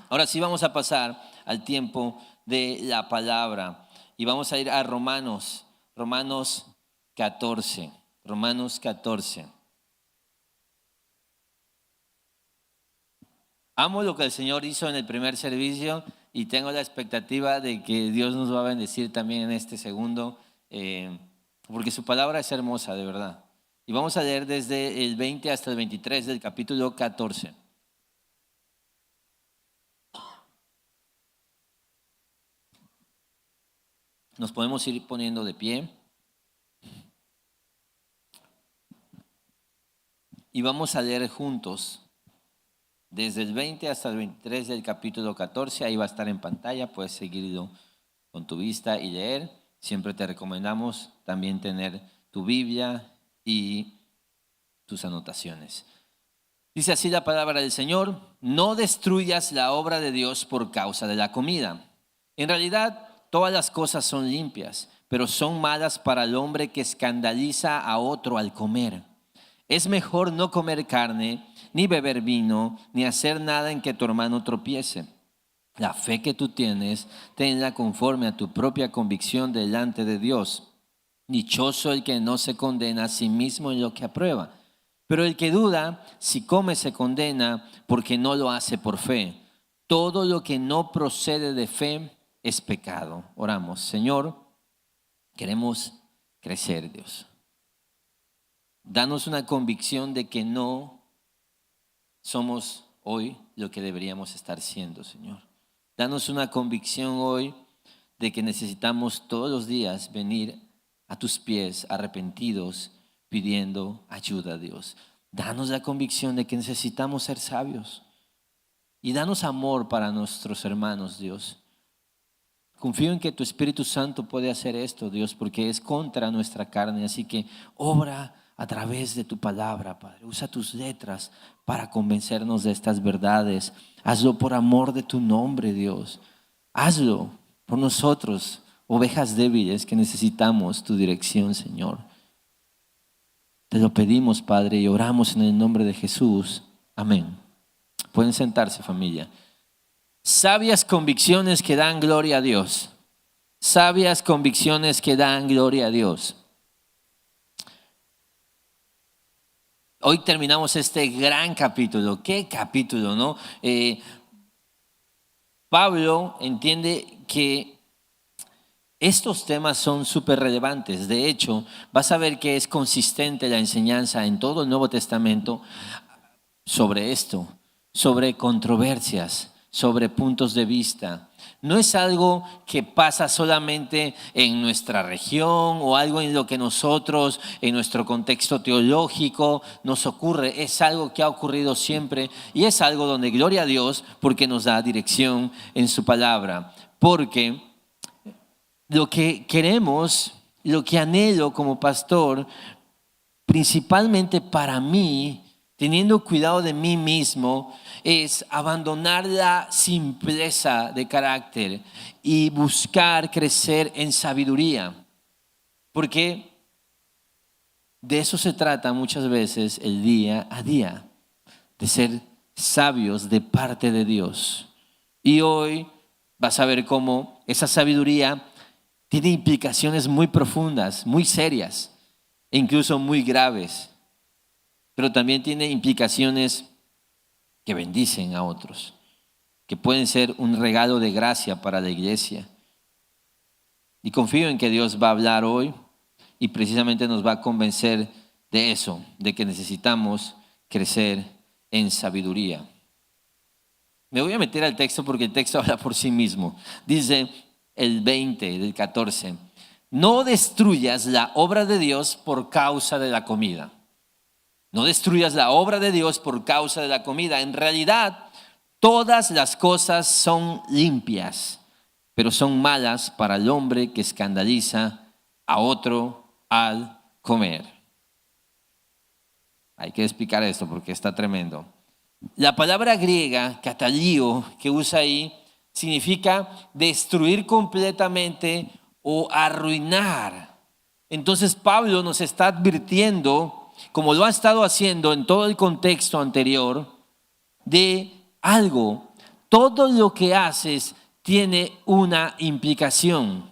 Ahora sí vamos a pasar al tiempo de la palabra y vamos a ir a Romanos 14. Romanos 14. Amo lo que el Señor hizo en el primer servicio y tengo la expectativa de que Dios nos va a bendecir también en este segundo, porque su palabra es hermosa, de verdad. Y vamos a leer desde el 20 hasta el 23 del capítulo 14. Nos podemos ir poniendo de pie. Y vamos a leer juntos desde el 20 hasta el 23 del capítulo 14. Ahí va a estar en pantalla, puedes seguirlo con tu vista y leer. Siempre te recomendamos también tener tu Biblia y tus anotaciones. Dice así la palabra del Señor: no destruyas la obra de Dios por causa de la comida. En realidad, todas las cosas son limpias, pero son malas para el hombre que escandaliza a otro al comer. Es mejor no comer carne, ni beber vino, ni hacer nada en que tu hermano tropiece. La fe que tú tienes, tenla conforme a tu propia convicción delante de Dios. Dichoso el que no se condena a sí mismo en lo que aprueba. Pero el que duda, si come se condena porque no lo hace por fe. Todo lo que no procede de fe es pecado. Oramos. Señor, queremos crecer, Dios. Danos una convicción de que no somos hoy lo que deberíamos estar siendo, Señor. Danos una convicción hoy de que necesitamos todos los días venir a tus pies arrepentidos, pidiendo ayuda, Dios. Danos la convicción de que necesitamos ser sabios y danos amor para nuestros hermanos, Dios. Confío en que tu Espíritu Santo puede hacer esto, Dios, porque es contra nuestra carne. Así que obra a través de tu palabra, Padre. Usa tus letras para convencernos de estas verdades. Hazlo por amor de tu nombre, Dios. Hazlo por nosotros, ovejas débiles que necesitamos tu dirección, Señor. Te lo pedimos, Padre, y oramos en el nombre de Jesús. Amén. Pueden sentarse, familia. Sabias convicciones que dan gloria a Dios. Sabias convicciones que dan gloria a Dios. Hoy terminamos este gran capítulo. ¿Qué capítulo, no? Pablo entiende que estos temas son súper relevantes. De hecho, vas a ver que es consistente la enseñanza en todo el Nuevo Testamento sobre esto, sobre controversias, sobre puntos de vista. No es algo que pasa solamente en nuestra región o algo en lo que nosotros, en nuestro contexto teológico, nos ocurre. Es algo que ha ocurrido siempre y es algo donde gloria a Dios porque nos da dirección en su palabra. Porque lo que queremos, lo que anhelo como pastor, principalmente para mí, teniendo cuidado de mí mismo, es abandonar la simpleza de carácter y buscar crecer en sabiduría. Porque de eso se trata muchas veces el día a día, de ser sabios de parte de Dios. Y hoy vas a ver cómo esa sabiduría tiene implicaciones muy profundas, muy serias e incluso muy graves. Pero también tiene implicaciones que bendicen a otros, que pueden ser un regalo de gracia para la iglesia. Y confío en que Dios va a hablar hoy y precisamente nos va a convencer de eso, de que necesitamos crecer en sabiduría. Me voy a meter al texto porque el texto habla por sí mismo. Dice el 20 del 14, no destruyas la obra de Dios por causa de la comida. No destruyas la obra de Dios por causa de la comida. En realidad, todas las cosas son limpias, pero son malas para el hombre que escandaliza a otro al comer. Hay que explicar esto porque está tremendo. La palabra griega, katalio, que usa ahí, significa destruir completamente o arruinar. Entonces Pablo nos está advirtiendo, como lo ha estado haciendo en todo el contexto anterior, de algo. todo lo que haces tiene una implicación.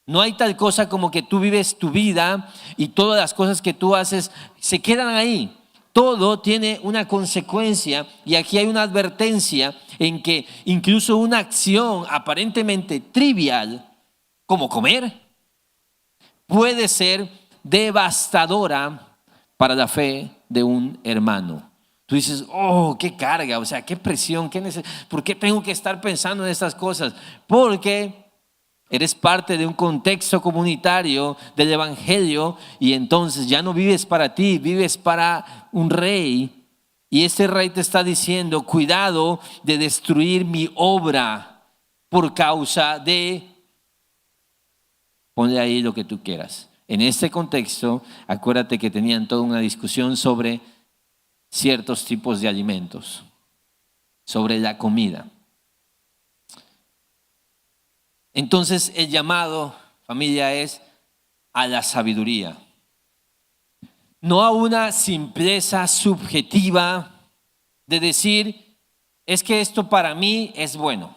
No hay tal cosa como que tú vives tu vida y todas las cosas que tú haces se quedan ahí. Todo tiene una consecuencia y aquí hay una advertencia en que incluso una acción aparentemente trivial, como comer, puede ser devastadora para la fe de un hermano. Tú dices, oh, qué carga, o sea, qué presión, ¿por qué tengo que estar pensando en estas cosas? Porque eres parte de un contexto comunitario del evangelio y entonces ya no vives para ti, vives para un rey. Y ese rey te está diciendo, cuidado de destruir mi obra por causa de... Ponle ahí lo que tú quieras. En este contexto, acuérdate que tenían toda una discusión sobre ciertos tipos de alimentos, sobre la comida. Entonces el llamado, familia, es a la sabiduría. No a una simpleza subjetiva de decir, es que esto para mí es bueno.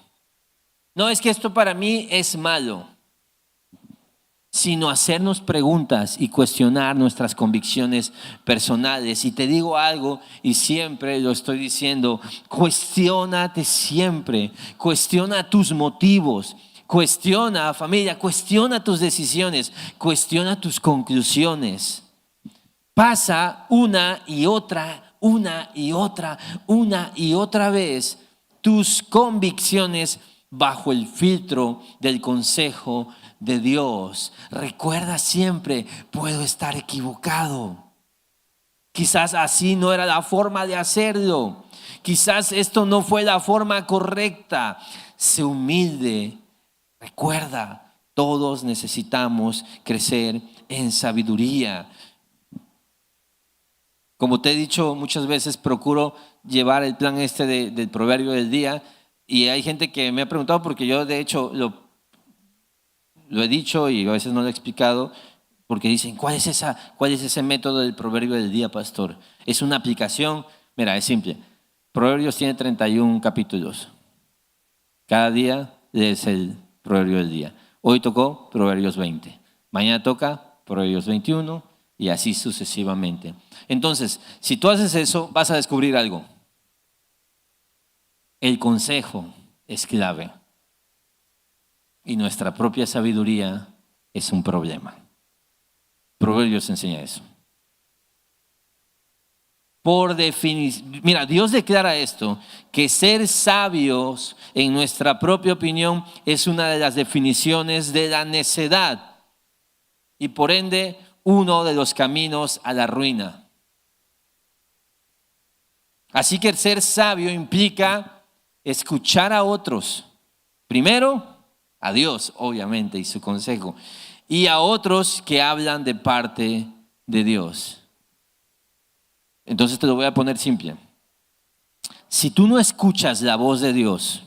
No, es que esto para mí es malo. Sino hacernos preguntas y cuestionar nuestras convicciones personales. Y te digo algo, y siempre lo estoy diciendo, cuestiónate siempre, cuestiona tus motivos, cuestiona, familia, cuestiona tus decisiones, cuestiona tus conclusiones. Pasa una y otra vez tus convicciones bajo el filtro del consejo de Dios. Recuerda siempre, puedo estar equivocado. Quizás así no era la forma de hacerlo. Quizás esto no fue la forma correcta. Sé humilde. Recuerda, todos necesitamos crecer en sabiduría. Como te he dicho muchas veces, procuro llevar el plan del proverbio del día. Y hay gente que me ha preguntado, porque yo de hecho lo he dicho y a veces no lo he explicado, porque dicen, ¿cuál es ese método del proverbio del día, pastor? Es una aplicación. Mira, es simple. Proverbios tiene 31 capítulos. Cada día lees el proverbio del día. Hoy tocó Proverbios 20. Mañana toca Proverbios 21 y así sucesivamente. Entonces, si tú haces eso, vas a descubrir algo. El consejo es clave. Y nuestra propia sabiduría es un problema. Proverbios enseña eso. Por definición, mira, Dios declara esto, que ser sabios en nuestra propia opinión es una de las definiciones de la necedad y por ende uno de los caminos a la ruina. Así que el ser sabio implica escuchar a otros. Primero, a Dios, obviamente, y su consejo. Y a otros que hablan de parte de Dios. Entonces te lo voy a poner simple. Si tú no escuchas la voz de Dios,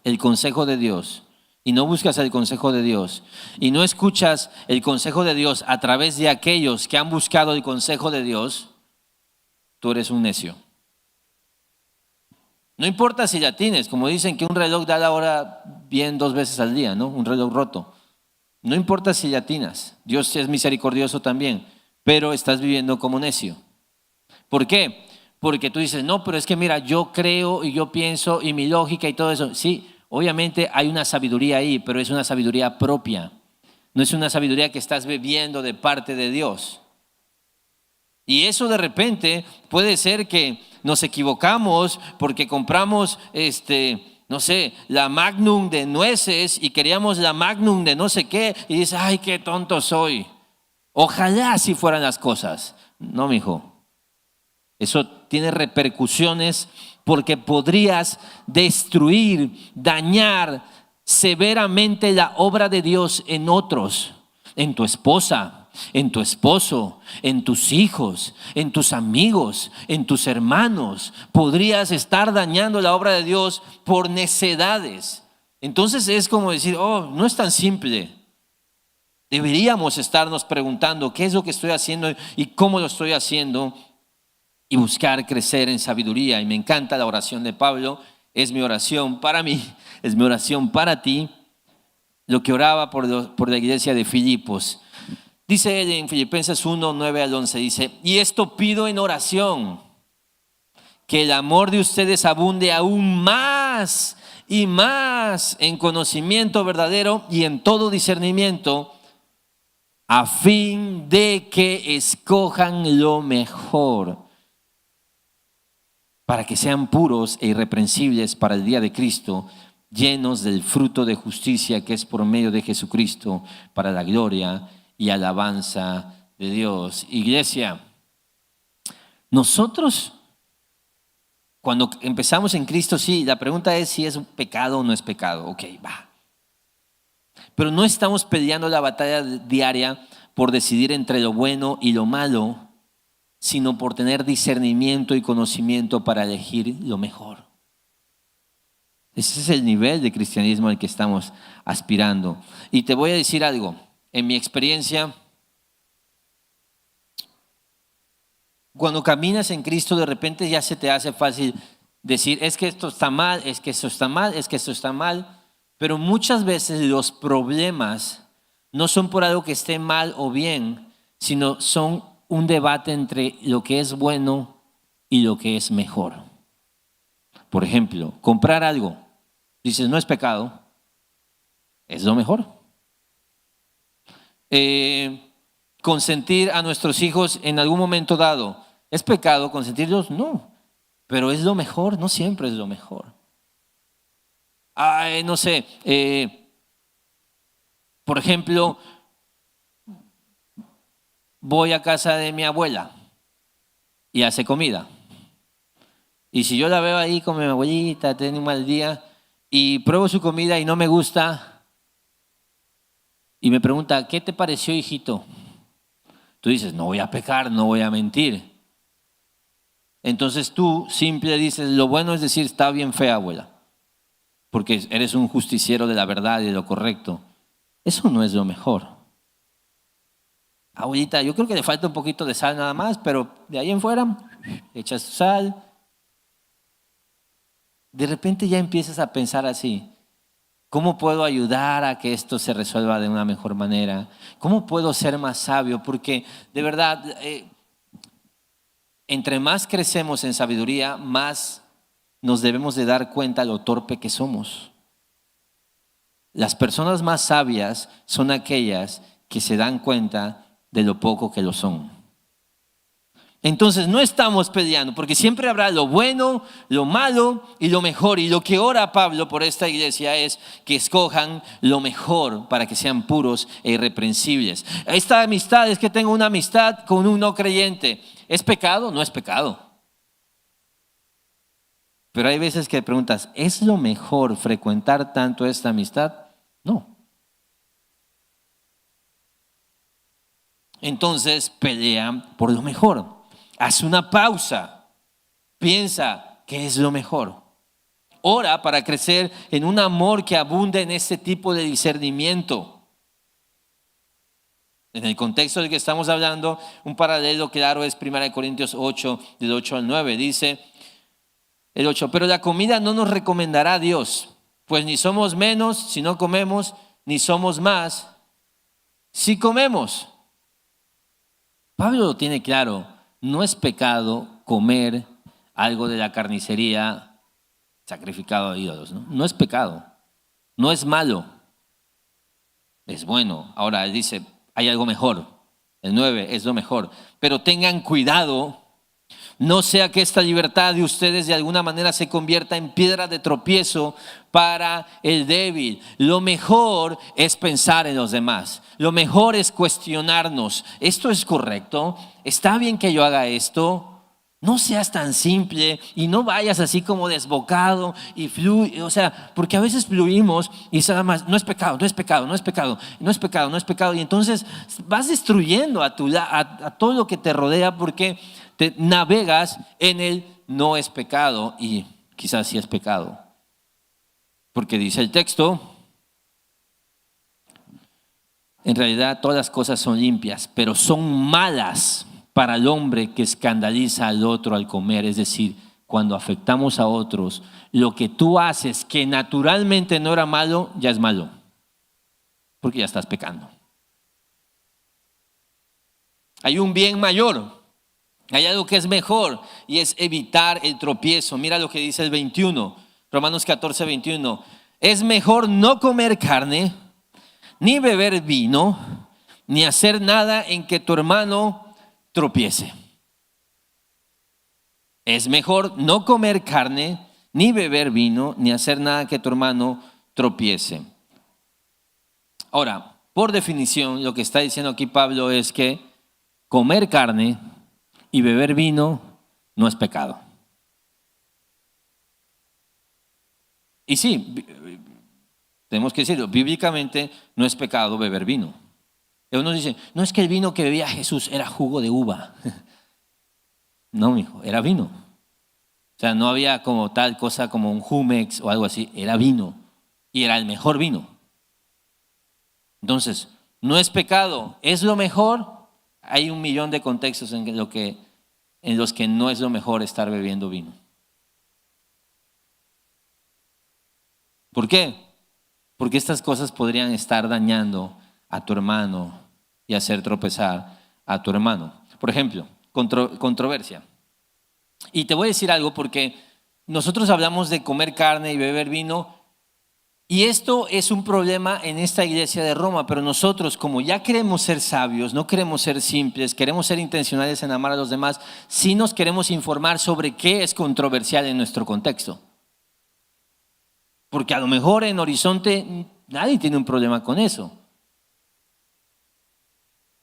el consejo de Dios, y no buscas el consejo de Dios, y no escuchas el consejo de Dios a través de aquellos que han buscado el consejo de Dios, tú eres un necio. No importa si ya tienes, como dicen que un reloj da la hora bien 2 veces al día, ¿no? Un reloj roto. No importa si ya tienes, Dios es misericordioso también, pero estás viviendo como necio. ¿Por qué? Porque tú dices, no, pero es que mira, yo creo y yo pienso y mi lógica y todo eso. Sí, obviamente hay una sabiduría ahí, pero es una sabiduría propia. No es una sabiduría que estás bebiendo de parte de Dios. Y eso de repente puede ser que nos equivocamos porque compramos, no sé, la Magnum de nueces y queríamos la Magnum de no sé qué y dices, ay, qué tonto soy. Ojalá así fueran las cosas. No, mijo. Eso tiene repercusiones porque podrías destruir, dañar severamente la obra de Dios en otros, en tu esposa, en tu esposo, en tus hijos, en tus amigos, en tus hermanos. Podrías estar dañando la obra de Dios por necedades. Entonces es como decir, oh, no es tan simple. Deberíamos estarnos preguntando qué es lo que estoy haciendo y cómo lo estoy haciendo y buscar crecer en sabiduría. Y me encanta la oración de Pablo es mi oración para mí, es mi oración para ti, lo que oraba por la iglesia de Filipos. Dice él en Filipenses 1, 9 al 11, dice, y esto pido en oración, que el amor de ustedes abunde aún más y más en conocimiento verdadero y en todo discernimiento, a fin de que escojan lo mejor, para que sean puros e irreprensibles para el día de Cristo, llenos del fruto de justicia que es por medio de Jesucristo, para la gloria y alabanza de Dios. Iglesia, nosotros cuando empezamos en Cristo, sí, la pregunta es si es un pecado o no es pecado. Ok, va. Pero no estamos peleando la batalla diaria por decidir entre lo bueno y lo malo, sino por tener discernimiento y conocimiento para elegir lo mejor. Ese es el nivel de cristianismo al que estamos aspirando. Y te voy a decir algo, en mi experiencia, cuando caminas en Cristo, de repente ya se te hace fácil decir, es que esto está mal, es que esto está mal, es que esto está mal. Pero muchas veces los problemas no son por algo que esté mal o bien, sino son un debate entre lo que es bueno y lo que es mejor. Por ejemplo, comprar algo. Dices, no es pecado, es lo mejor. Consentir a nuestros hijos en algún momento dado. ¿Es pecado consentirlos? No, pero es lo mejor, no siempre es lo mejor. No sé, por ejemplo, voy a casa de mi abuela y hace comida. Y si yo la veo ahí con mi abuelita, tiene un mal día, y pruebo su comida y no me gusta, y me pregunta, ¿qué te pareció, hijito? Tú dices, no voy a pecar, no voy a mentir. Entonces tú simple dices, lo bueno es decir, está bien fea, abuela, porque eres un justiciero de la verdad y de lo correcto. Eso no es lo mejor. Abuelita, yo creo que le falta un poquito de sal nada más, pero de ahí en fuera, echas sal. De repente ya empiezas a pensar así. ¿Cómo puedo ayudar a que esto se resuelva de una mejor manera? ¿Cómo puedo ser más sabio? Porque de verdad, entre más crecemos en sabiduría, más nos debemos de dar cuenta lo torpe que somos. Las personas más sabias son aquellas que se dan cuenta de lo poco que lo son. Entonces no estamos peleando, porque siempre habrá lo bueno, lo malo y lo mejor. Y lo que ora Pablo por esta iglesia es que escojan lo mejor para que sean puros e irreprensibles. Esta amistad es que tengo una amistad con un no creyente. ¿Es pecado? No es pecado. Pero hay veces que preguntas, ¿es lo mejor frecuentar tanto esta amistad? No. Entonces pelea por lo mejor. Haz una pausa, piensa qué es lo mejor. Ora para crecer en un amor que abunde en este tipo de discernimiento. En el contexto del que estamos hablando, un paralelo claro es 1 Corintios 8, del 8 al 9. Dice el 8, pero la comida no nos recomendará a Dios, pues ni somos menos si no comemos, ni somos más si comemos. Pablo lo tiene claro. No es pecado comer algo de la carnicería sacrificado a ídolos, ¿no? No es pecado, no es malo, es bueno. Ahora él dice, hay algo mejor. El 9 es lo mejor. Pero tengan cuidado, no sea que esta libertad de ustedes de alguna manera se convierta en piedra de tropiezo para el débil. Lo mejor es pensar en los demás. Lo mejor es cuestionarnos. ¿Esto es correcto? ¿Está bien que yo haga esto? No seas tan simple y no vayas así como desbocado y fluye, o sea, porque a veces fluimos y nada más, no es pecado, no es pecado, no es pecado, no es pecado, no es pecado. Y entonces vas destruyendo a todo lo que te rodea porque te navegas en el no es pecado y quizás sí es pecado. Porque dice el texto, en realidad todas las cosas son limpias, pero son malas para el hombre que escandaliza al otro al comer, es decir, cuando afectamos a otros, lo que tú haces que naturalmente no era malo, ya es malo, porque ya estás pecando. Hay un bien mayor, hay algo que es mejor y es evitar el tropiezo. Mira lo que dice el 21, Romanos 14, 21. Es mejor no comer carne, ni beber vino, ni hacer nada en que tu hermano tropiece. Es mejor no comer carne, ni beber vino, ni hacer nada que tu hermano tropiece. Ahora, por definición, lo que está diciendo aquí Pablo es que comer carne y beber vino no es pecado. Y sí, tenemos que decirlo, bíblicamente no es pecado beber vino. Y uno dice, no es que el vino que bebía Jesús era jugo de uva. No, mijo, era vino. O sea, no había como tal cosa como un Jumex o algo así, era vino. Y era el mejor vino. Entonces, no es pecado, ¿es lo mejor? Hay un millón de contextos en los que no es lo mejor estar bebiendo vino. ¿Por qué? Porque estas cosas podrían estar dañando a tu hermano y hacer tropezar a tu hermano. Por ejemplo, controversia. Y te voy a decir algo porque nosotros hablamos de comer carne y beber vino y esto es un problema en esta iglesia de Roma, pero nosotros como ya queremos ser sabios, no queremos ser simples, queremos ser intencionales en amar a los demás, sí nos queremos informar sobre qué es controversial en nuestro contexto. Porque a lo mejor en Horizonte nadie tiene un problema con eso.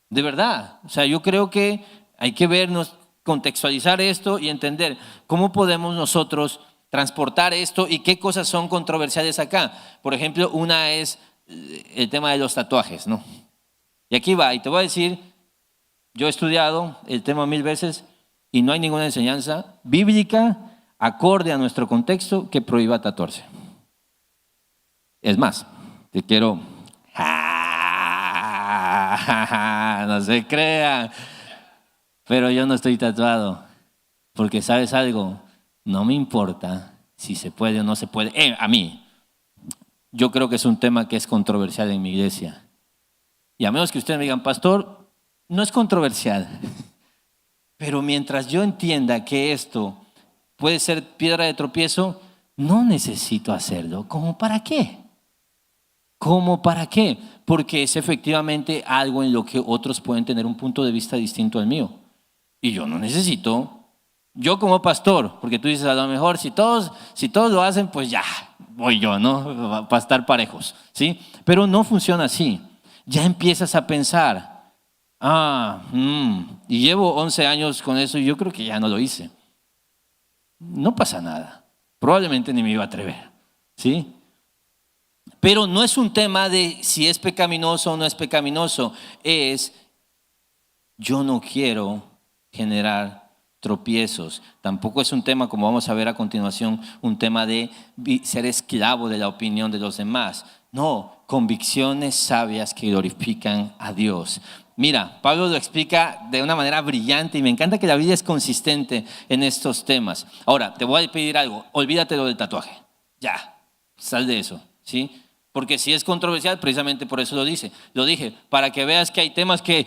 De verdad, o sea, yo creo que hay que vernos, contextualizar esto y entender cómo podemos nosotros transportar esto y qué cosas son controversiales acá. Por ejemplo, una es el tema de los tatuajes, ¿no? Y aquí va, y te voy a decir, yo he estudiado el tema 1000 veces y no hay ninguna enseñanza bíblica acorde a nuestro contexto que prohíba tatuarse. Es más, te quiero... No se crean, pero yo no estoy tatuado, porque ¿sabes algo? No me importa si se puede o no se puede. A mí, yo creo que es un tema que es controversial en mi iglesia. Y a menos que ustedes me digan, pastor, no es controversial. Pero mientras yo entienda que esto puede ser piedra de tropiezo, no necesito hacerlo. ¿Cómo para qué? ¿Cómo para qué? Porque es efectivamente algo en lo que otros pueden tener un punto de vista distinto al mío. Y yo no necesito, yo como pastor, porque tú dices a lo mejor si todos lo hacen, pues ya, voy yo, ¿no? Para estar parejos, ¿sí? Pero no funciona así. Ya empiezas a pensar, y llevo 11 años con eso y yo creo que ya no lo hice. No pasa nada. Probablemente ni me iba a atrever, ¿sí? Pero no es un tema de si es pecaminoso o no es pecaminoso, es yo no quiero generar tropiezos. Tampoco es un tema, como vamos a ver a continuación, un tema de ser esclavo de la opinión de los demás. No, convicciones sabias que glorifican a Dios. Mira, Pablo lo explica de una manera brillante y me encanta que la Biblia es consistente en estos temas. Ahora, te voy a pedir algo, olvídate lo del tatuaje. Ya, sal de eso, ¿sí? Porque si es controversial, precisamente por eso lo dije, para que veas que hay temas que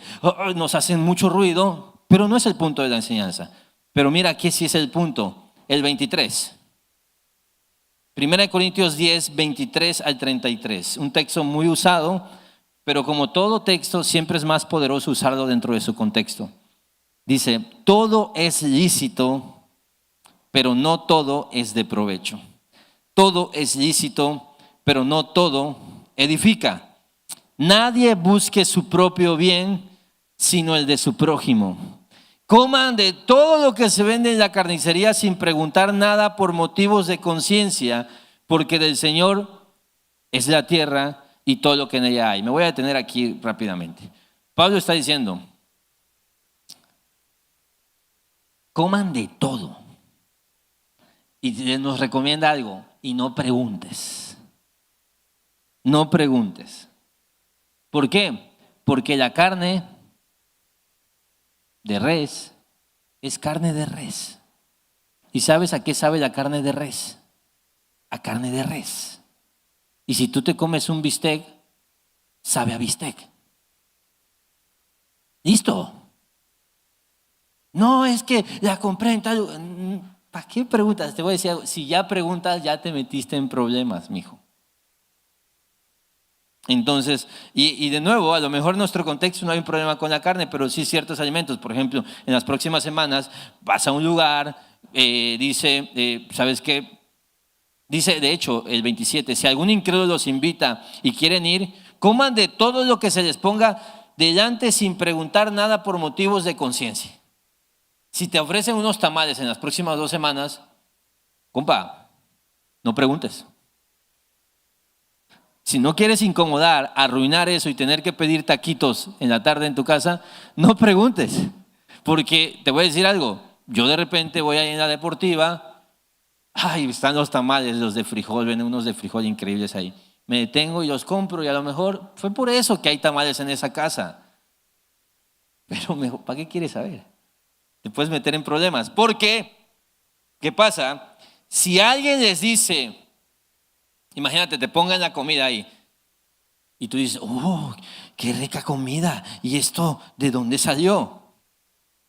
nos hacen mucho ruido, pero no es el punto de la enseñanza. Pero mira, aquí sí es el punto, el 23. 1 Corintios 10, 23 al 33. Un texto muy usado, pero como todo texto, siempre es más poderoso usarlo dentro de su contexto. Dice, todo es lícito, pero no todo es de provecho. Todo es lícito, pero no todo edifica. Nadie busque su propio bien, sino el de su prójimo. Coman de todo lo que se vende en la carnicería sin preguntar nada por motivos de conciencia, porque del Señor es la tierra y todo lo que en ella hay. Me voy a detener aquí rápidamente. Pablo está diciendo, coman de todo. Y nos recomienda algo, y no preguntes. No preguntes. ¿Por qué? Porque la carne de res es carne de res. ¿Y sabes a qué sabe la carne de res? A carne de res. Y si tú te comes un bistec, sabe a bistec. ¿Listo? No, es que la compré en tal... ¿Para qué preguntas? Te voy a decir algo. Si ya preguntas, ya te metiste en problemas, mijo. Entonces, y de nuevo, a lo mejor en nuestro contexto no hay un problema con la carne, pero sí ciertos alimentos. Por ejemplo, en las próximas semanas vas a un lugar, dice, ¿sabes qué? Dice, de hecho, el 27, si algún incrédulo los invita y quieren ir, coman de todo lo que se les ponga delante sin preguntar nada por motivos de conciencia. Si te ofrecen unos tamales en las próximas 2 semanas, compa, no preguntes. Si no quieres incomodar, arruinar eso y tener que pedir taquitos en la tarde en tu casa, no preguntes. Porque te voy a decir algo, yo de repente voy a ir a la deportiva, ay, están los tamales, los de frijol, ven unos de frijol increíbles ahí. Me detengo y los compro y a lo mejor fue por eso que hay tamales en esa casa. Pero mejor, ¿para qué quieres saber? Te puedes meter en problemas. Porque, ¿qué pasa? Si alguien les dice... Imagínate, te pongan la comida ahí y tú dices, oh, qué rica comida. ¿Y esto de dónde salió?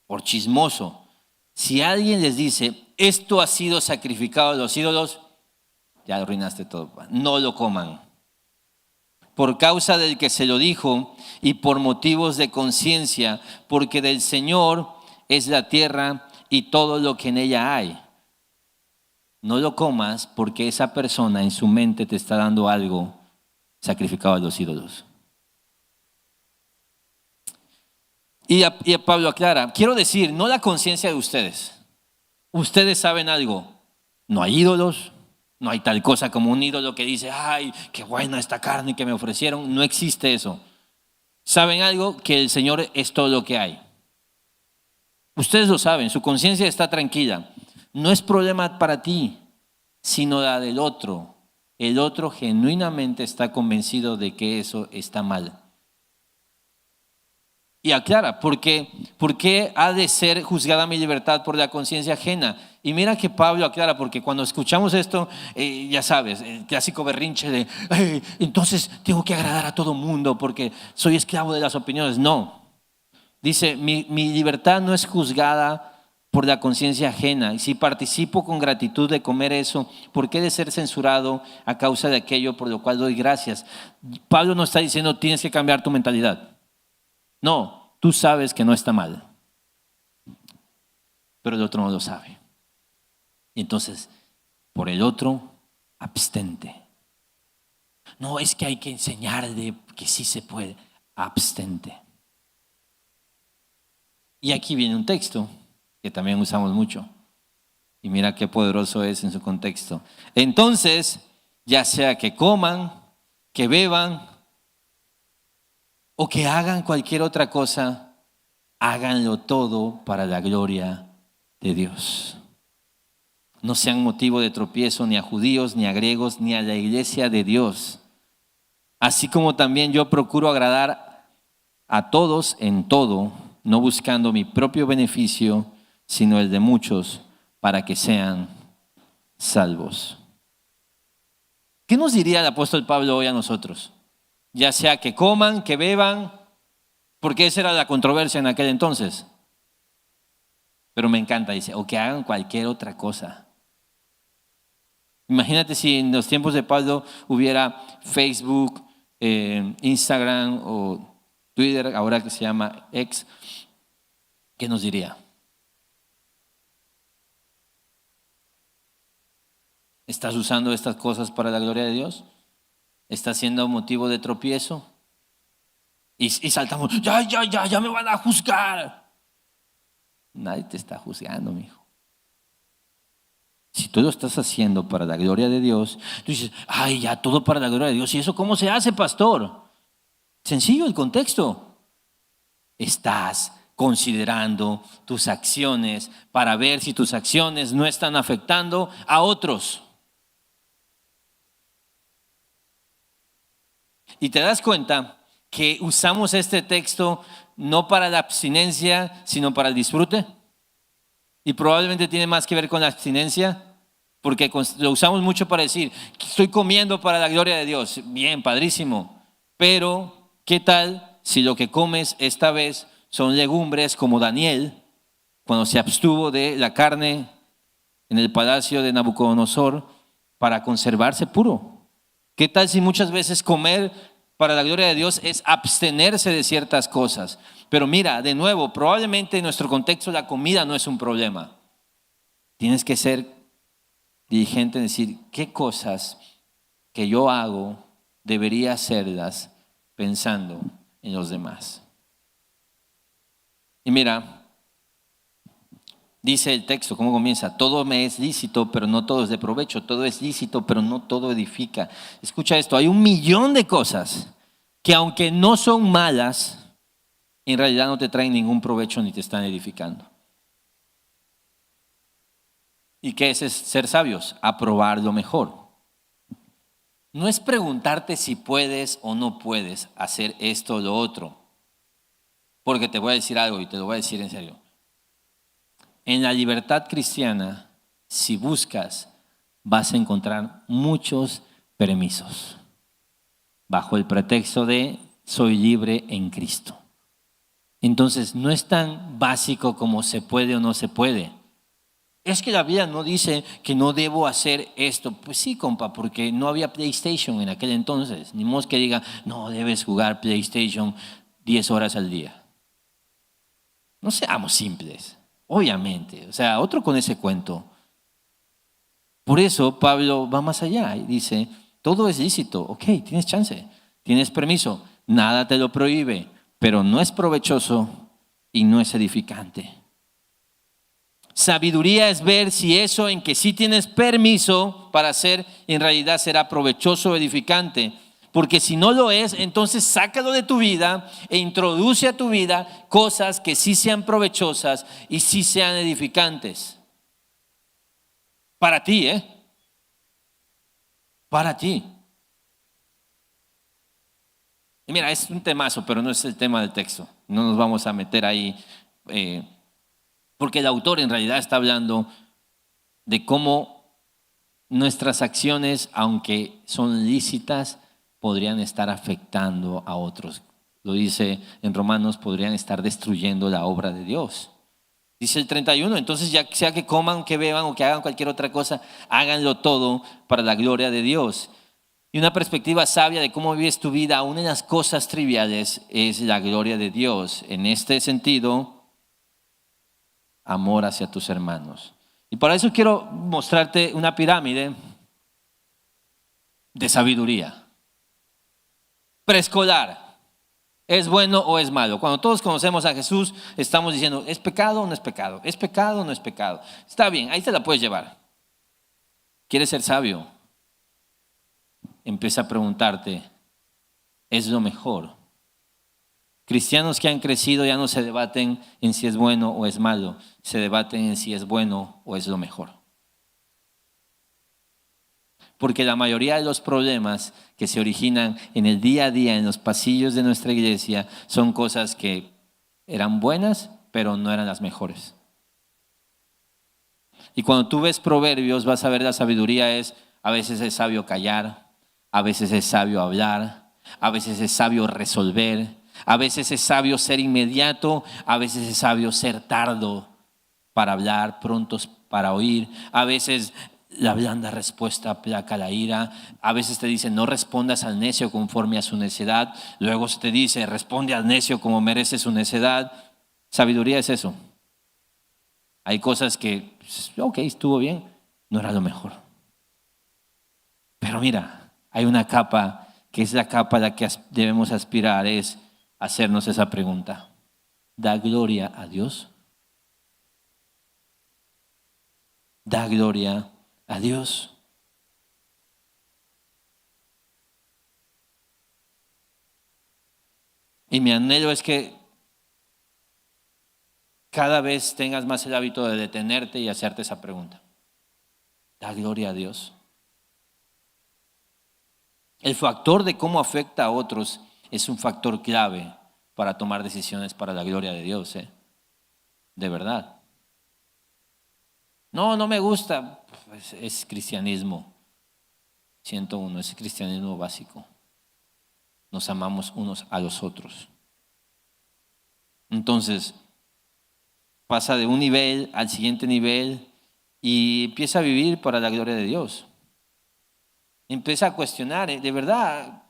Por chismoso. Si alguien les dice, esto ha sido sacrificado a los ídolos, ya arruinaste todo. No lo coman. Por causa del que se lo dijo y por motivos de conciencia, porque del Señor es la tierra y todo lo que en ella hay. No lo comas porque esa persona en su mente te está dando algo sacrificado a los ídolos. Y Pablo aclara, quiero decir, no la conciencia de ustedes. Ustedes saben algo, no hay ídolos, no hay tal cosa como un ídolo que dice, ay, qué buena esta carne que me ofrecieron. No existe eso. Saben algo, que el Señor es todo lo que hay. Ustedes lo saben, su conciencia está tranquila. No es problema para ti, sino la del otro. El otro genuinamente está convencido de que eso está mal. Y aclara, ¿por qué ha de ser juzgada mi libertad por la conciencia ajena? Y mira que Pablo aclara, porque cuando escuchamos esto, ya sabes, el clásico berrinche de, entonces tengo que agradar a todo mundo porque soy esclavo de las opiniones. No, dice, mi libertad no es juzgada por la conciencia ajena. Y si participo con gratitud de comer eso, ¿por qué de ser censurado a causa de aquello por lo cual doy gracias? Pablo no está diciendo tienes que cambiar tu mentalidad. No, tú sabes que no está mal, pero el otro no lo sabe. Entonces, por el otro, abstente. No, es que hay que enseñarle que sí se puede. Abstente. Y aquí viene un texto que también usamos mucho. Y mira qué poderoso es en su contexto. Entonces, ya sea que coman, que beban o que hagan cualquier otra cosa, háganlo todo para la gloria de Dios. No sean motivo de tropiezo ni a judíos, ni a griegos, ni a la iglesia de Dios. Así como también yo procuro agradar a todos en todo, no buscando mi propio beneficio, sino el de muchos, para que sean salvos. ¿Qué nos diría el apóstol Pablo hoy a nosotros? Ya sea que coman, que beban, porque esa era la controversia en aquel entonces. Pero me encanta, dice, o que hagan cualquier otra cosa. Imagínate si en los tiempos de Pablo hubiera Facebook, Instagram o Twitter, ahora que se llama X, ¿qué nos diría? ¿Estás usando estas cosas para la gloria de Dios? ¿Estás siendo motivo de tropiezo? Y saltamos, ya me van a juzgar. Nadie te está juzgando, mijo. Si tú lo estás haciendo para la gloria de Dios, tú dices, ay, ya todo para la gloria de Dios. ¿Y eso cómo se hace, pastor? Sencillo el contexto. Estás considerando tus acciones para ver si tus acciones no están afectando a otros. Y te das cuenta que usamos este texto no para la abstinencia, sino para el disfrute. Y probablemente tiene más que ver con la abstinencia, porque lo usamos mucho para decir, estoy comiendo para la gloria de Dios. Bien, padrísimo. Pero, ¿qué tal si lo que comes esta vez son legumbres como Daniel, cuando se abstuvo de la carne en el palacio de Nabucodonosor para conservarse puro? ¿Qué tal si muchas veces comer para la gloria de Dios es abstenerse de ciertas cosas? Pero mira, de nuevo, probablemente en nuestro contexto la comida no es un problema. Tienes que ser diligente en decir, ¿qué cosas que yo hago debería hacerlas pensando en los demás? Y mira, dice el texto, ¿cómo comienza? Todo me es lícito, pero no todo es de provecho. Todo es lícito, pero no todo edifica. Escucha esto, hay 1,000,000 de cosas que aunque no son malas, en realidad no te traen ningún provecho ni te están edificando. ¿Y qué es ser sabios? Aprobar lo mejor. No es preguntarte si puedes o no puedes hacer esto o lo otro, porque te voy a decir algo y te lo voy a decir en serio. En la libertad cristiana, si buscas, vas a encontrar muchos permisos, bajo el pretexto de soy libre en Cristo. Entonces, no es tan básico como se puede o no se puede. Es que la Biblia no dice que no debo hacer esto. Pues sí, compa, porque no había PlayStation en aquel entonces. Ni modo que diga, no, debes jugar PlayStation 10 horas al día. No seamos simples, obviamente. O sea, otro con ese cuento. Por eso Pablo va más allá y dice, todo es lícito. Ok, tienes chance, tienes permiso. Nada te lo prohíbe, pero no es provechoso y no es edificante. Sabiduría es ver si eso en que sí tienes permiso para hacer, en realidad será provechoso o edificante. Porque si no lo es, entonces sácalo de tu vida e introduce a tu vida cosas que sí sean provechosas y sí sean edificantes. Para ti, Para ti. Y mira, es un temazo, pero no es el tema del texto. No nos vamos a meter ahí. Porque el autor en realidad está hablando de cómo nuestras acciones, aunque son lícitas, podrían estar afectando a otros. Lo dice en Romanos, podrían estar destruyendo la obra de Dios. Dice el 31, entonces ya sea que coman, que beban o que hagan cualquier otra cosa, háganlo todo para la gloria de Dios. Y una perspectiva sabia de cómo vives tu vida, aún en las cosas triviales, es la gloria de Dios. En este sentido, amor hacia tus hermanos. Y para eso quiero mostrarte una pirámide de sabiduría. Preescolar. ¿Es bueno o es malo? Cuando todos conocemos a Jesús, estamos diciendo, ¿es pecado o no es pecado? ¿Es pecado o no es pecado? Está bien, ahí te la puedes llevar. ¿Quieres ser sabio? Empieza a preguntarte, ¿es lo mejor? Cristianos que han crecido ya no se debaten en si es bueno o es malo, se debaten en si es bueno o es lo mejor. Porque la mayoría de los problemas que se originan en el día a día, en los pasillos de nuestra iglesia, son cosas que eran buenas, pero no eran las mejores. Y cuando tú ves Proverbios, vas a ver la sabiduría es, a veces es sabio callar, a veces es sabio hablar, a veces es sabio resolver, a veces es sabio ser inmediato, a veces es sabio ser tardo para hablar, prontos para oír, a veces la blanda respuesta aplaca la ira. A veces te dice no respondas al necio conforme a su necedad. Luego se te dice responde al necio como merece su necedad. Sabiduría es eso. Hay cosas que, ok, estuvo bien, no era lo mejor. Pero mira, hay una capa que es la capa a la que debemos aspirar, es hacernos esa pregunta. ¿Da gloria a Dios? ¿Da gloria a Dios? Y mi anhelo es que cada vez tengas más el hábito de detenerte y hacerte esa pregunta. ¿Da gloria a Dios? El factor de cómo afecta a otros es un factor clave para tomar decisiones para la gloria de Dios, de verdad. No, no me gusta. Pues es cristianismo 101, es cristianismo básico. Nos amamos unos a los otros. Entonces, pasa de un nivel al siguiente nivel y empieza a vivir para la gloria de Dios. Empieza a cuestionar, de verdad,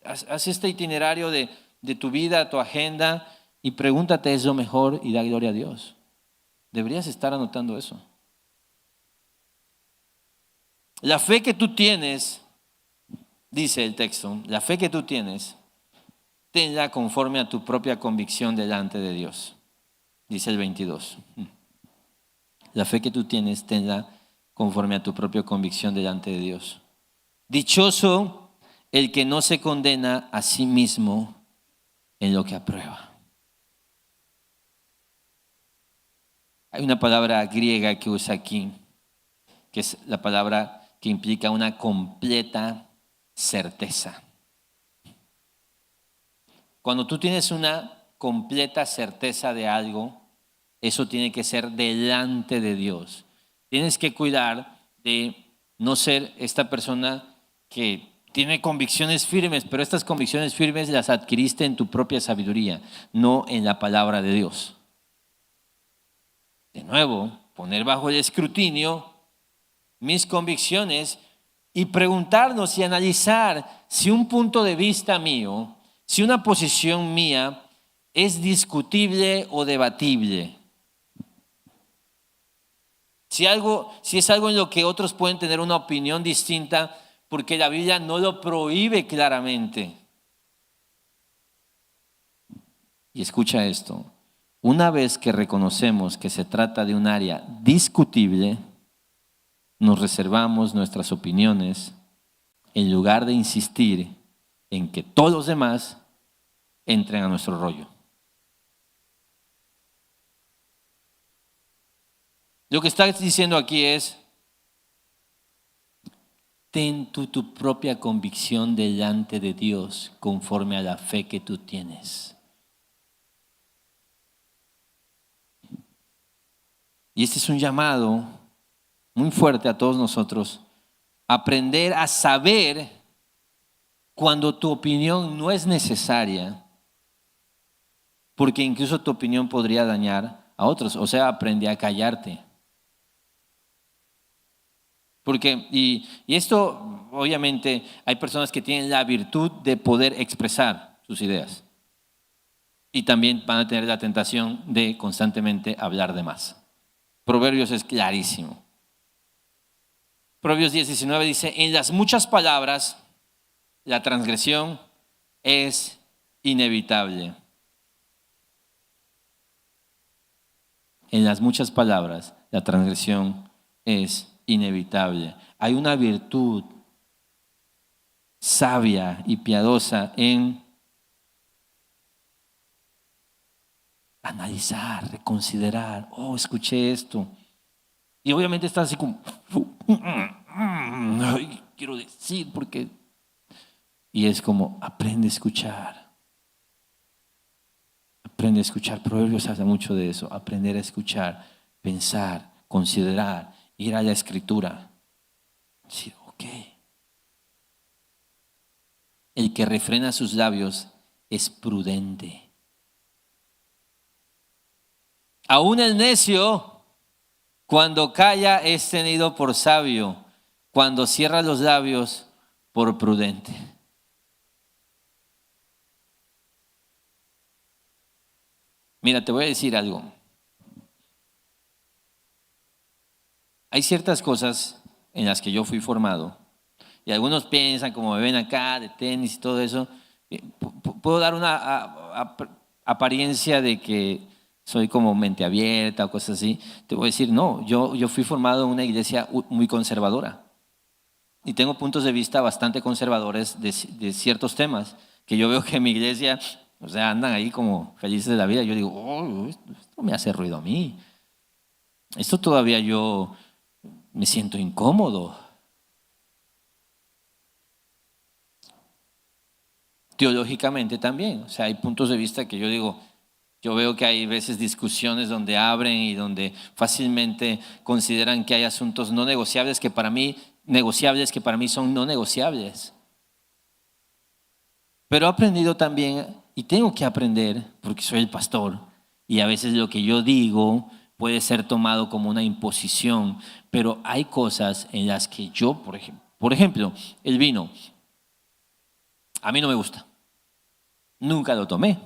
haz este itinerario de tu vida, tu agenda, y pregúntate, ¿es lo mejor? Y da gloria a Dios. Deberías estar anotando eso. La fe que tú tienes, dice el texto, la fe que tú tienes, tenla conforme a tu propia convicción delante de Dios. Dice el 22. La fe que tú tienes, tenla conforme a tu propia convicción delante de Dios. Dichoso el que no se condena a sí mismo en lo que aprueba. Hay una palabra griega que usa aquí, que es la palabra que implica una completa certeza. Cuando tú tienes una completa certeza de algo, eso tiene que ser delante de Dios. Tienes que cuidar de no ser esta persona que tiene convicciones firmes, pero estas convicciones firmes las adquiriste en tu propia sabiduría, no en la palabra de Dios. De nuevo, poner bajo el escrutinio mis convicciones y preguntarnos y analizar si un punto de vista mío, si una posición mía es discutible o debatible. Si es algo en lo que otros pueden tener una opinión distinta, porque la Biblia no lo prohíbe claramente. Y escucha esto, una vez que reconocemos que se trata de un área discutible, nos reservamos nuestras opiniones en lugar de insistir en que todos los demás entren a nuestro rollo. Lo que está diciendo aquí es, ten tu propia convicción delante de Dios conforme a la fe que tú tienes. Y este es un llamado muy fuerte a todos nosotros, aprender a saber cuando tu opinión no es necesaria, porque incluso tu opinión podría dañar a otros. O sea, aprende a callarte. Porque, y esto, obviamente, hay personas que tienen la virtud de poder expresar sus ideas. Y también van a tener la tentación de constantemente hablar de más. Proverbios es clarísimo. Proverbios 10:19 dice, en las muchas palabras, la transgresión es inevitable. En las muchas palabras, la transgresión es inevitable. Hay una virtud sabia y piadosa en analizar, reconsiderar. Oh, escuché esto. Y obviamente estás así como, ay, quiero decir, porque... Y es como, aprende a escuchar. Aprende a escuchar. Proverbios habla mucho de eso. Aprender a escuchar, pensar, considerar, ir a la escritura. Decir, ok. El que refrena sus labios es prudente. Aún el necio, cuando calla, es tenido por sabio. Cuando cierra los labios, por prudente. Mira, te voy a decir algo. Hay ciertas cosas en las que yo fui formado y algunos piensan, como me ven acá, de tenis y todo eso, puedo dar una apariencia de que soy como mente abierta o cosas así. Te voy a decir, no, yo fui formado en una iglesia muy conservadora y tengo puntos de vista bastante conservadores de ciertos temas que yo veo que en mi iglesia, o sea, andan ahí como felices de la vida. Yo digo, oh, esto me hace ruido a mí. Esto todavía yo me siento incómodo. Teológicamente también, o sea, hay puntos de vista que yo digo, Yo veo que hay veces discusiones donde abren y donde fácilmente consideran que hay asuntos no negociables que para mí son no negociables. Pero he aprendido también, y tengo que aprender, porque soy el pastor, y a veces lo que yo digo puede ser tomado como una imposición, pero hay cosas en las que yo, por ejemplo, el vino, a mí no me gusta. Nunca lo tomé,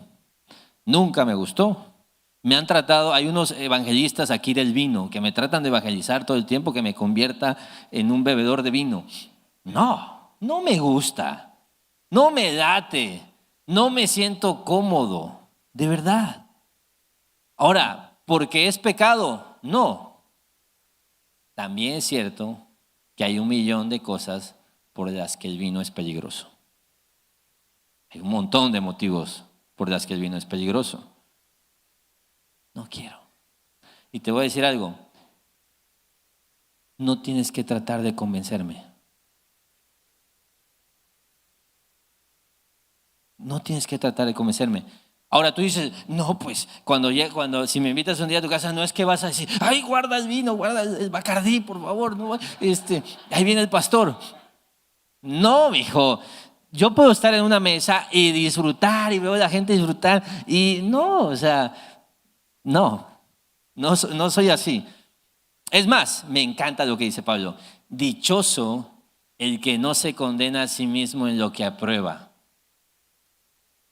nunca me gustó. Me han tratado, hay unos evangelistas aquí del vino que me tratan de evangelizar todo el tiempo, que me convierta en un bebedor de vino. No, no me gusta, no me late, no me siento cómodo, de verdad. Ahora, ¿por qué es pecado? No. También es cierto que hay 1,000,000 de cosas por las que el vino es peligroso. Hay un montón de motivos por las que el vino es peligroso. No quiero. Y te voy a decir algo. No tienes que tratar de convencerme. No tienes que tratar de convencerme. Ahora tú dices, no, pues si me invitas un día a tu casa, no es que vas a decir, ay, guarda el vino, guarda el Bacardí, por favor, no, ahí viene el pastor. No, mijo, yo puedo estar en una mesa y disfrutar y veo a la gente disfrutar y no, o sea, no soy así. Es más, me encanta lo que dice Pablo. Dichoso el que no se condena a sí mismo en lo que aprueba.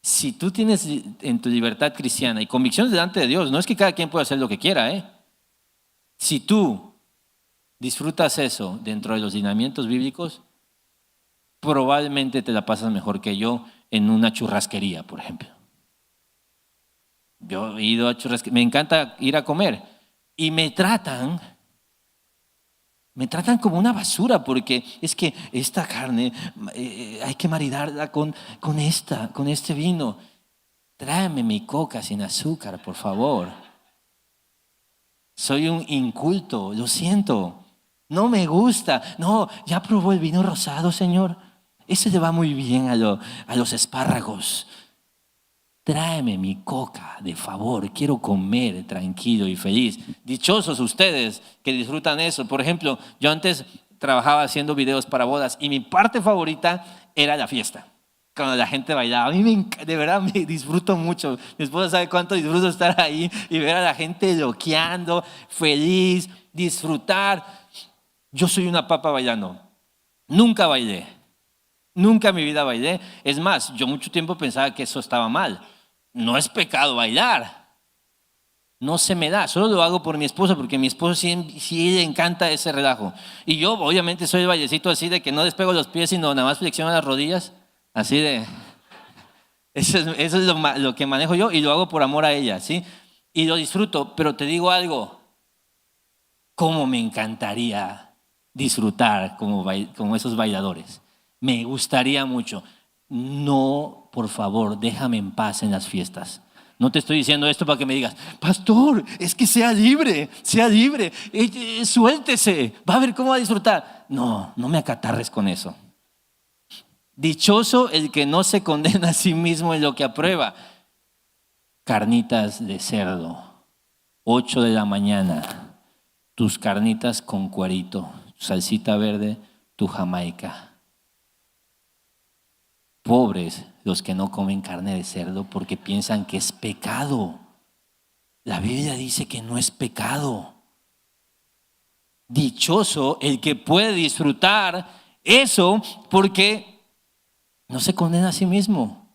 Si tú tienes en tu libertad cristiana y convicciones delante de Dios, no es que cada quien pueda hacer lo que quiera, Si tú disfrutas eso dentro de los lineamientos bíblicos, probablemente te la pasas mejor que yo en una churrasquería, por ejemplo. Yo he ido a churrasquería, me encanta ir a comer y me tratan como una basura porque es que esta carne hay que maridarla con este vino. Tráeme mi coca sin azúcar, por favor. Soy un inculto, lo siento. No me gusta. No, ¿ya probó el vino rosado, señor? Ese le va muy bien a los espárragos. Tráeme mi coca, de favor, quiero comer tranquilo y feliz. Dichosos ustedes que disfrutan eso. Por ejemplo, yo antes trabajaba haciendo videos para bodas y mi parte favorita era la fiesta. Cuando la gente bailaba, a mí de verdad me disfruto mucho. Mi esposa sabe cuánto disfruto estar ahí y ver a la gente loqueando, feliz, disfrutar. Yo soy una papa bailando. Nunca bailé. Nunca en mi vida bailé. Es más, yo mucho tiempo pensaba que eso estaba mal. No es pecado bailar. No se me da. Solo lo hago por mi esposa porque a mi esposa sí le encanta ese relajo. Y yo obviamente soy el bailecito así de que no despego los pies sino nada más flexiono las rodillas. Así de... Eso es lo que manejo yo y lo hago por amor a ella, ¿sí? Y lo disfruto, pero te digo algo. ¿Cómo me encantaría disfrutar como esos bailadores? Me gustaría mucho. No, por favor, déjame en paz en las fiestas. No te estoy diciendo esto para que me digas, pastor, es que sea libre, suéltese, va a ver cómo va a disfrutar. No me acatarres con eso. Dichoso el que no se condena a sí mismo en lo que aprueba. Carnitas de cerdo, 8 de la mañana, tus carnitas con cuerito, tu salsita verde, tu jamaica. Pobres los que no comen carne de cerdo porque piensan que es pecado. La Biblia dice que no es pecado. Dichoso el que puede disfrutar eso porque no se condena a sí mismo.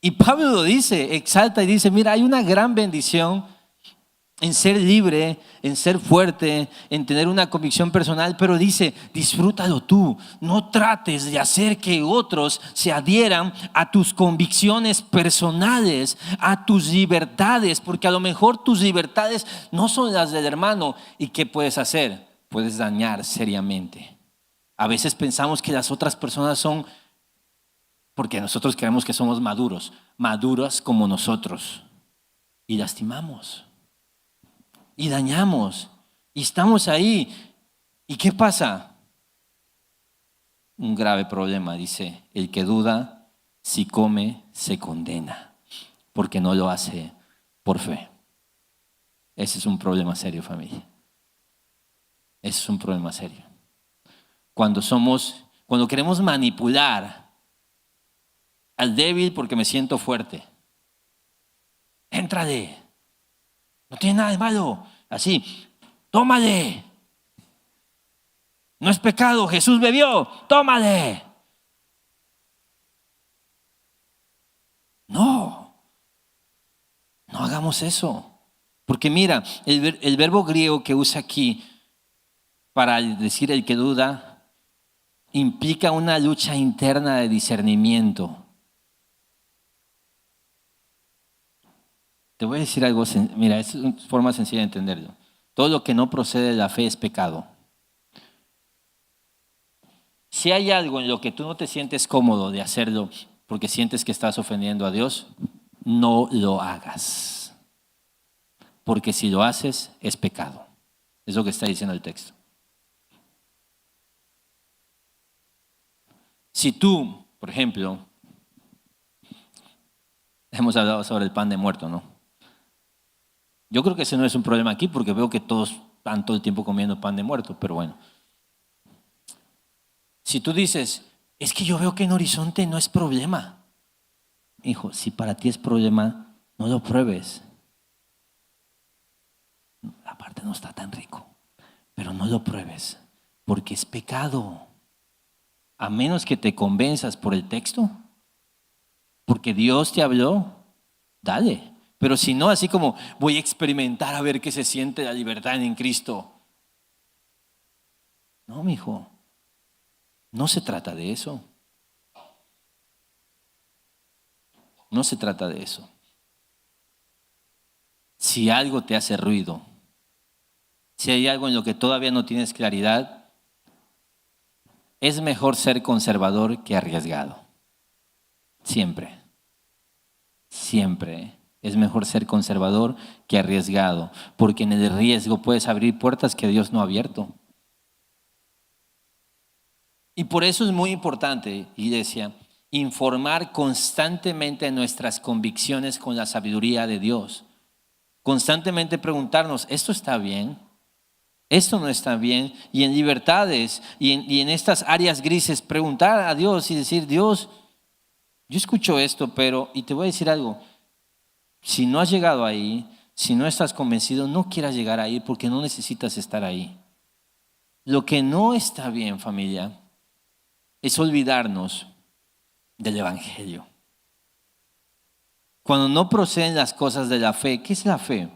Y Pablo lo dice, exalta y dice, mira, hay una gran bendición en ser libre, en ser fuerte, en tener una convicción personal, pero dice, disfrútalo tú. No trates de hacer que otros se adhieran a tus convicciones personales, a tus libertades, porque a lo mejor tus libertades no son las del hermano. ¿Y qué puedes hacer? Puedes dañar seriamente. A veces pensamos que las otras personas son, porque nosotros creemos que somos maduras como nosotros, y lastimamos. Y dañamos. Y estamos ahí. ¿Y qué pasa? Un grave problema, dice, el que duda, si come, se condena, porque no lo hace por fe. Ese es un problema serio, familia. Ese es un problema serio. Cuando queremos manipular al débil porque me siento fuerte. Éntrale. No tiene nada de malo. Así, tómale. No es pecado, Jesús bebió, tómale. No hagamos eso. Porque mira, el verbo griego que usa aquí para decir el que duda implica una lucha interna de discernimiento. Te voy a decir algo, mira, es una forma sencilla de entenderlo. Todo lo que no procede de la fe es pecado. Si hay algo en lo que tú no te sientes cómodo de hacerlo porque sientes que estás ofendiendo a Dios, no lo hagas. Porque si lo haces, es pecado. Es lo que está diciendo el texto. Si tú, por ejemplo, hemos hablado sobre el pan de muerto, ¿no? Yo creo que ese no es un problema aquí porque veo que todos están todo el tiempo comiendo pan de muerto, pero bueno. Si tú dices, es que yo veo que en Horizonte no es problema. Hijo, si para ti es problema, no lo pruebes. Aparte no está tan rico, pero no lo pruebes porque es pecado. A menos que te convenzas por el texto, porque Dios te habló, dale. Pero si no, así como voy a experimentar a ver qué se siente la libertad en Cristo. No, mi hijo, no se trata de eso. No se trata de eso. Si algo te hace ruido, si hay algo en lo que todavía no tienes claridad, es mejor ser conservador que arriesgado. Siempre. Siempre. Es mejor ser conservador que arriesgado, porque en el riesgo puedes abrir puertas que Dios no ha abierto. Y por eso es muy importante, iglesia, informar constantemente nuestras convicciones con la sabiduría de Dios. Constantemente preguntarnos, ¿esto está bien? ¿Esto no está bien? Y en libertades y en estas áreas grises preguntar a Dios y decir, Dios, yo escucho esto, pero, y te voy a decir algo, si no has llegado ahí, si no estás convencido, no quieras llegar ahí porque no necesitas estar ahí. Lo que no está bien, familia, es olvidarnos del Evangelio. Cuando no proceden las cosas de la fe, ¿qué es la fe?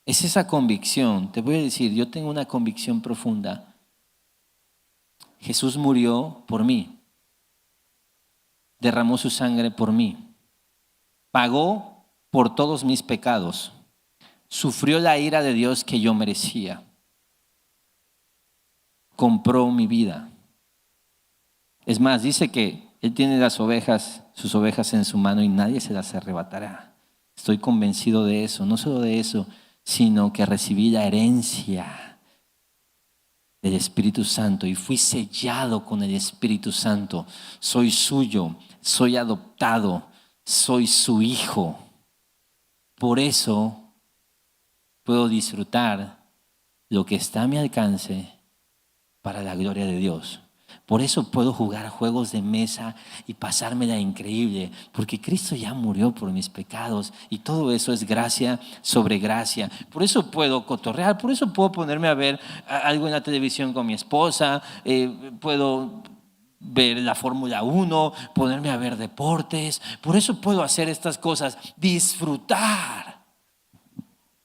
Es esa convicción. Te voy a decir, yo tengo una convicción profunda. Jesús murió por mí. Derramó su sangre por mí. Pagó por todos mis pecados. Sufrió la ira de Dios que yo merecía. Compró mi vida. Es más, dice que Él tiene sus ovejas en su mano y nadie se las arrebatará. Estoy convencido de eso. No solo de eso, sino que recibí la herencia del Espíritu Santo y fui sellado con el Espíritu Santo. Soy suyo, soy adoptado, soy su hijo. Por eso puedo disfrutar lo que está a mi alcance para la gloria de Dios. Por eso puedo jugar juegos de mesa y pasármela increíble, porque Cristo ya murió por mis pecados y todo eso es gracia sobre gracia. Por eso puedo cotorrear, por eso puedo ponerme a ver algo en la televisión con mi esposa, puedo ver la Fórmula 1, ponerme a ver deportes, por eso puedo hacer estas cosas, disfrutar.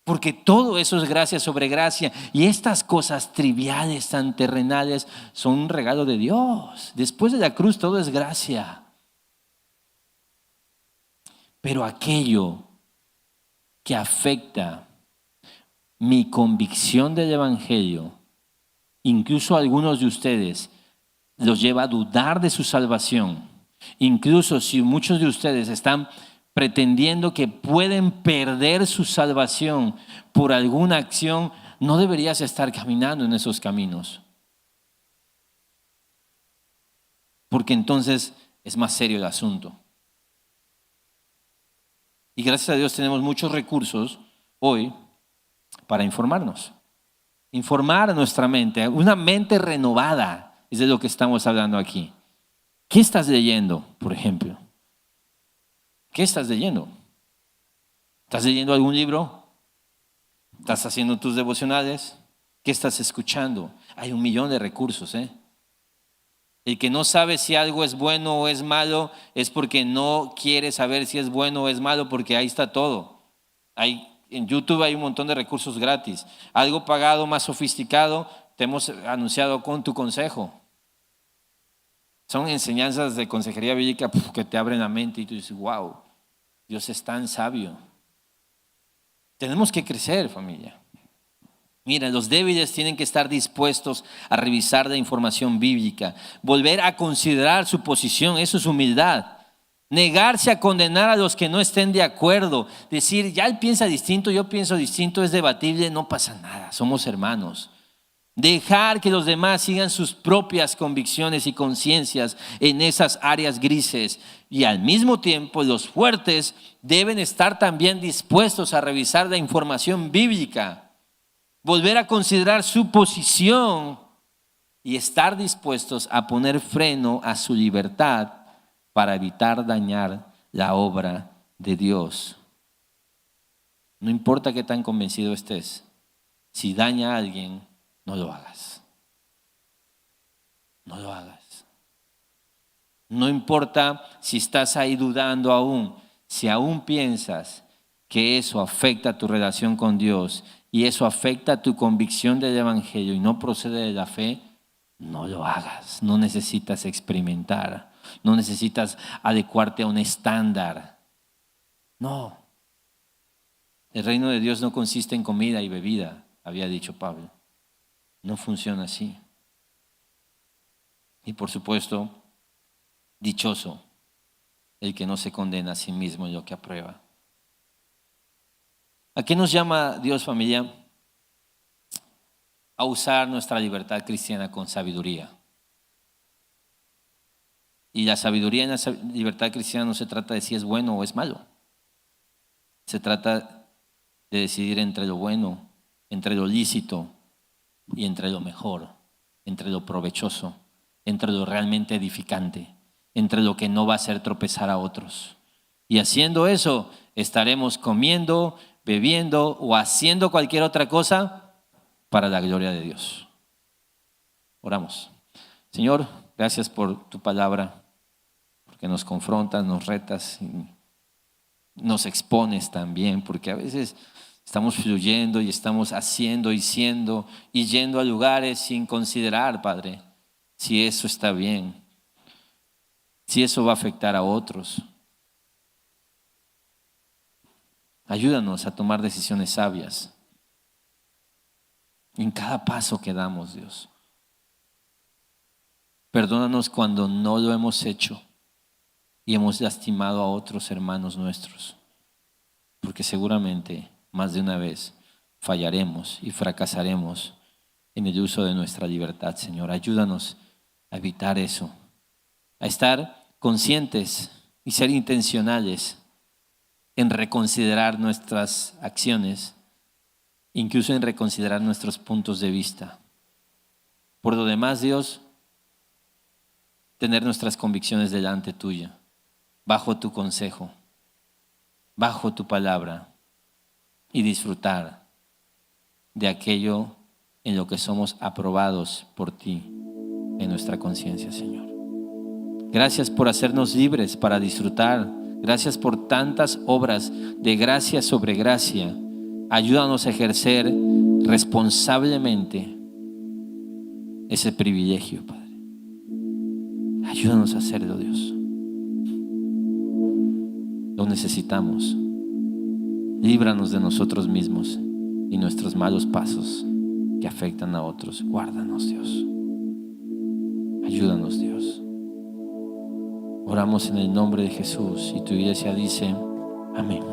Porque todo eso es gracia sobre gracia. Y estas cosas triviales, tan terrenales, son un regalo de Dios. Después de la cruz todo es gracia. Pero aquello que afecta mi convicción del Evangelio, incluso a algunos de ustedes, los lleva a dudar de su salvación. Incluso si muchos de ustedes están pretendiendo que pueden perder su salvación por alguna acción, no deberías estar caminando en esos caminos. Porque entonces es más serio el asunto. Y gracias a Dios tenemos muchos recursos hoy para informarnos. Informar a nuestra mente, una mente renovada, es de lo que estamos hablando aquí. ¿Qué estás leyendo, por ejemplo? ¿Qué estás leyendo? ¿Estás leyendo algún libro? ¿Estás haciendo tus devocionales? ¿Qué estás escuchando? Hay 1.000.000 de recursos, ¿eh? El que no sabe si algo es bueno o es malo es porque no quiere saber si es bueno o es malo, porque ahí está todo. En YouTube hay un montón de recursos gratis. Algo pagado más sofisticado te hemos anunciado con tu consejo. Son enseñanzas de consejería bíblica que te abren la mente y tú dices, wow, Dios es tan sabio. Tenemos que crecer, familia. Mira, los débiles tienen que estar dispuestos a revisar la información bíblica, volver a considerar su posición, eso es humildad. Negarse a condenar a los que no estén de acuerdo, decir, ya él piensa distinto, yo pienso distinto, es debatible, no pasa nada, somos hermanos. Dejar que los demás sigan sus propias convicciones y conciencias en esas áreas grises. Y al mismo tiempo los fuertes deben estar también dispuestos a revisar la información bíblica, volver a considerar su posición y estar dispuestos a poner freno a su libertad para evitar dañar la obra de Dios. No importa qué tan convencido estés, si daña a alguien, no lo hagas. No lo hagas. No importa si estás ahí dudando aún, si aún piensas que eso afecta tu relación con Dios y eso afecta tu convicción del Evangelio y no procede de la fe, no lo hagas. No necesitas experimentar, no necesitas adecuarte a un estándar. No. El reino de Dios no consiste en comida y bebida, había dicho Pablo. No funciona así. Y por supuesto, dichoso el que no se condena a sí mismo en lo que aprueba. ¿A qué nos llama Dios, familia? A usar nuestra libertad cristiana con sabiduría. Y la sabiduría en la libertad cristiana no se trata de si es bueno o es malo. Se trata de decidir entre lo bueno, entre lo lícito y entre lo mejor, entre lo provechoso, entre lo realmente edificante, entre lo que no va a hacer tropezar a otros. Y haciendo eso, estaremos comiendo, bebiendo o haciendo cualquier otra cosa para la gloria de Dios. Oramos. Señor, gracias por tu palabra, porque nos confrontas, nos retas y nos expones también, porque a veces estamos fluyendo y estamos haciendo y siendo y yendo a lugares sin considerar, Padre, si eso está bien, si eso va a afectar a otros. Ayúdanos a tomar decisiones sabias en cada paso que damos, Dios. Perdónanos cuando no lo hemos hecho y hemos lastimado a otros hermanos nuestros, porque seguramente más de una vez fallaremos y fracasaremos en el uso de nuestra libertad, Señor. Ayúdanos a evitar eso, a estar conscientes y ser intencionales en reconsiderar nuestras acciones, incluso en reconsiderar nuestros puntos de vista. Por lo demás, Dios, tener nuestras convicciones delante tuya, bajo tu consejo, bajo tu palabra, y disfrutar de aquello en lo que somos aprobados por ti en nuestra conciencia, Señor. Gracias por hacernos libres para disfrutar. Gracias por tantas obras de gracia sobre gracia. Ayúdanos a ejercer responsablemente ese privilegio, Padre. Ayúdanos a hacerlo, Dios. Lo necesitamos. Líbranos de nosotros mismos y nuestros malos pasos que afectan a otros. Guárdanos, Dios. Ayúdanos, Dios. Oramos en el nombre de Jesús y tu iglesia dice, amén.